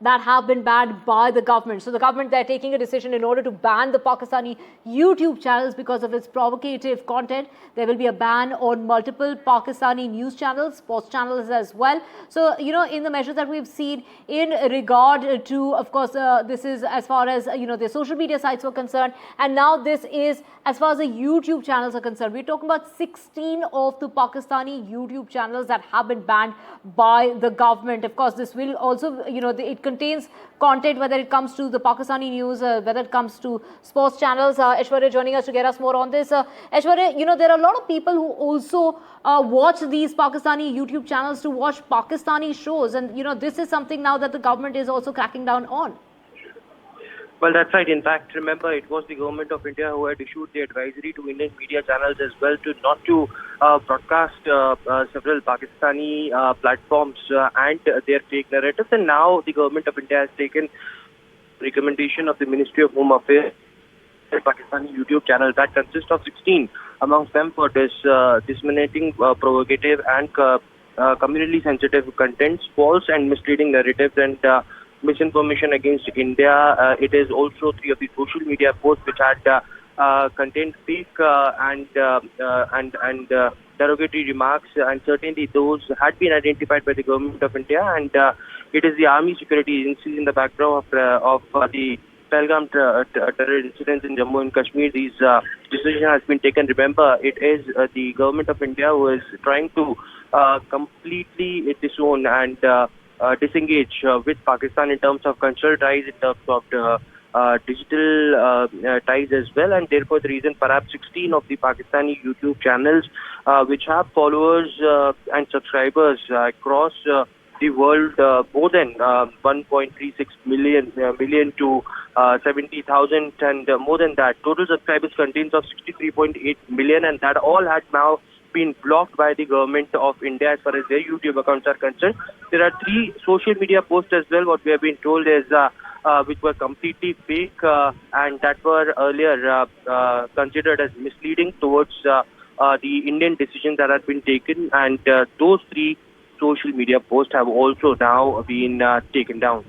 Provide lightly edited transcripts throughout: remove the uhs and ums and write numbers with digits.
that have been banned by the government. So the government, they're taking a decision in order to ban the Pakistani YouTube channels because of its provocative content. There will be a ban on multiple Pakistani news channels, sports channels as well. So, in the measures that we've seen in regard to, of course, this is as far as, the social media sites were concerned. And now this is as far as the YouTube channels are concerned. We're talking about 16 of the Pakistani YouTube channels that have been banned by the government. Of course, this will also, it contains content, whether it comes to the Pakistani news, whether it comes to sports channels. Aishwarya joining us to get us more on this. Aishwarya, there are a lot of people who also watch these Pakistani YouTube channels to watch Pakistani shows. And, this is something now that the government is also cracking down on. Well, that's right. In fact, remember, it was the government of India who had issued the advisory to Indian media channels as well to not to broadcast several Pakistani platforms and their fake narratives. And now the government of India has taken recommendation of the Ministry of Home Affairs, the Pakistani YouTube channel that consists of 16, amongst them for disseminating provocative and communally sensitive contents, false and misleading narratives, and misinformation against India. It is also 3 of the social media posts which had contained fake and derogatory remarks, and certainly those had been identified by the government of India. And it is the Army Security Agencies in the background of the Pahalgam terror incidents in Jammu and Kashmir. These decision has been taken. Remember, it is the government of India who is trying to completely disown and disengage with Pakistan in terms of cultural ties, in terms of digital ties as well, and therefore the reason perhaps 16 of the Pakistani YouTube channels which have followers and subscribers across the world, more than 1.36 million to 70,000, and more than that, total subscribers contains of 63.8 million, and that all had now been blocked by the government of India as far as their YouTube accounts are concerned. There are 3 social media posts as well. What we have been told is which were completely fake and that were earlier considered as misleading towards the Indian decision that had been taken, and those 3 social media posts have also now been taken down.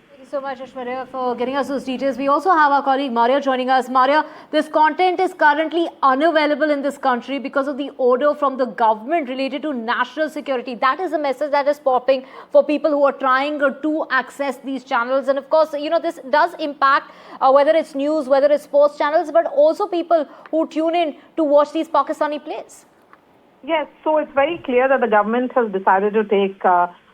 Thank you so much, Aishwarya, for getting us those details. We also have our colleague Maria joining us. Maria, this content is currently unavailable in this country because of the order from the government related to national security. That is a message that is popping for people who are trying to access these channels. And of course, this does impact whether it's news, whether it's sports channels, but also people who tune in to watch these Pakistani plays. Yes, so it's very clear that the government has decided to take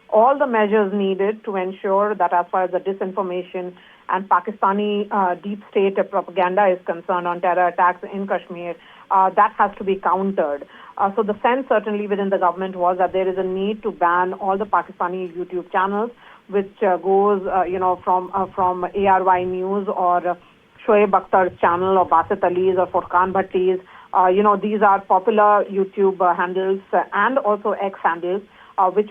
all the measures needed to ensure that as far as the disinformation and Pakistani deep state propaganda is concerned on terror attacks in Kashmir, that has to be countered. So the sense certainly within the government was that there is a need to ban all the Pakistani YouTube channels, which goes, from ARY News or Shoaib Akhtar's channel or Basit Ali's or Furqan Bhatti's. These are popular YouTube handles and also X handles, which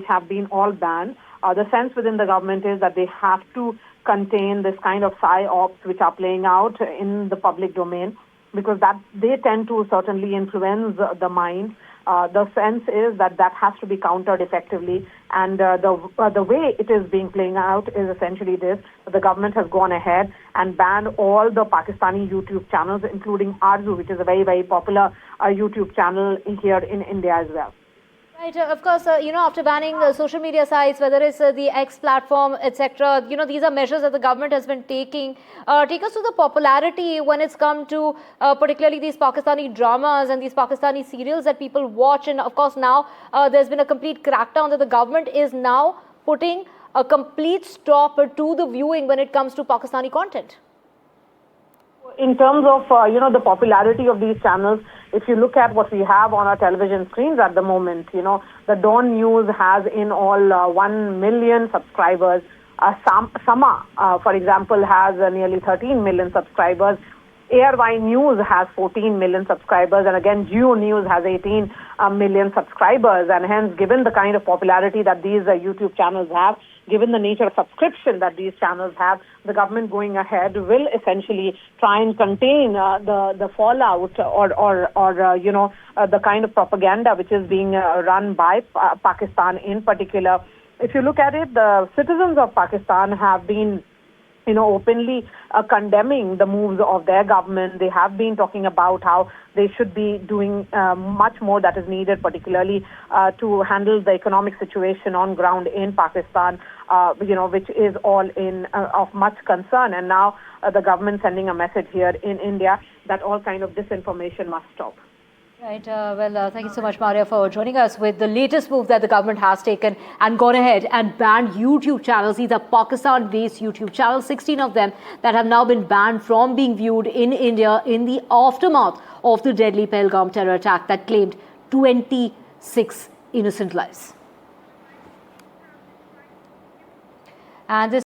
have been all banned. The sense within the government is that they have to contain this kind of psy-ops which are playing out in the public domain, because that they tend to certainly influence the mind. The sense is that has to be countered effectively, and the way it is being playing out is essentially this: the government has gone ahead and banned all the Pakistani YouTube channels, including Arzu, which is a very, very popular YouTube channel here in India as well. Right, of course, after banning social media sites, whether it's the X platform, etc., these are measures that the government has been taking. Take us to the popularity when it's come to particularly these Pakistani dramas and these Pakistani serials that people watch. And of course, now there's been a complete crackdown that the government is now putting a complete stop to the viewing when it comes to Pakistani content. In terms of, the popularity of these channels, if you look at what we have on our television screens at the moment, the Dawn News has in all 1 million subscribers. Sama, for example, has nearly 13 million subscribers. ARY News has 14 million subscribers, and again, Geo News has 18 million subscribers. And hence, given the kind of popularity that these YouTube channels have, given the nature of subscription that these channels have, the government going ahead will essentially try and contain the fallout or the kind of propaganda which is being run by Pakistan in particular if you look at it, the citizens of Pakistan have been openly condemning the moves of their government. They have been talking about how they should be doing much more that is needed, particularly to handle the economic situation on ground in Pakistan, which is all of much concern. And now the government sending a message here in India that all kind of disinformation must stop. Right. Thank you so much, Maria, for joining us with the latest move that the government has taken and gone ahead and banned YouTube channels. These are Pakistan-based YouTube channels, 16 of them that have now been banned from being viewed in India in the aftermath of the deadly Pahalgam terror attack that claimed 26 innocent lives. And this